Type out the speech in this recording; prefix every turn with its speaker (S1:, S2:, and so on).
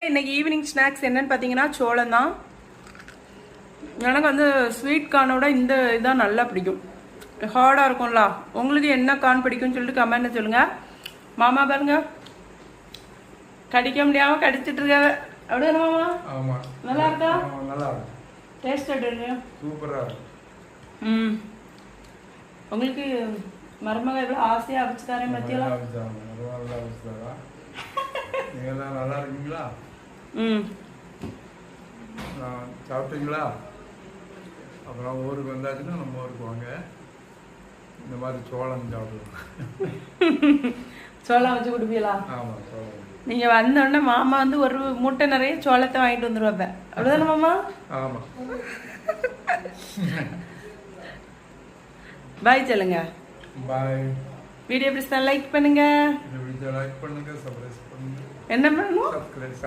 S1: இன்னைக்கு evening snacks என்னன்னு பார்த்தீங்கன்னா சோளம் தான். எனக்கு வந்து ஸ்வீட் கார்னோட இந்த இதுதான் நல்லா பிடிக்கும். ஹார்டாக இருக்கும்ல. உங்களுக்கு என்ன கார்ன் பிடிக்கும்னு சொல்லிட்டு கமெண்ட்ல சொல்லுங்க. மாமா பாருங்க கடிக்க முடியாம கடிச்சிட்டு இருக்காங்க. அப்படிதானே மாமா?
S2: ஆமா.
S1: நல்லா இருக்கா?
S2: நல்லா இருக்கு.
S1: டேஸ்ட் எப்படி இருக்கு?
S2: சூப்பரா இருக்கு.
S1: உங்களுக்கு மருமக எவ்வளவு ஆசையா அவிச்சு தரேன் பத்தியெல்லாம்.
S2: நீங்க எல்லாம் நல்லா இருக்கீங்களா? சாப்பிட்டீங்களா? அப்புறம் ஊருக்கு வந்தாச்சுன்னா நம்ம ஊருக்கு வாங்க. இந்த மாதிரி சோளம் சாப்பிடுவோம்.
S1: சோளம் வச்சு கொடுப்பீங்களா?
S2: ஆமா, சோளம்.
S1: நீங்க வந்தோடனே மாமா வந்து ஒரு மூட்டை நிறைய சோளத்தை வாங்கிட்டு வந்துருவாப்ப. அப்படிதானே மாமா?
S2: ஆமா.
S1: பாய் சொல்லுங்க.
S2: பாய்.
S1: வீடியோ பிடிச்சா லைக் பண்ணுங்க.
S2: லைக் பண்ணுங்க, சப்ஸ்கிரைப் பண்ணுங்க.
S1: என்ன பண்ணணும்?
S2: சப்ஸ்கிரைப்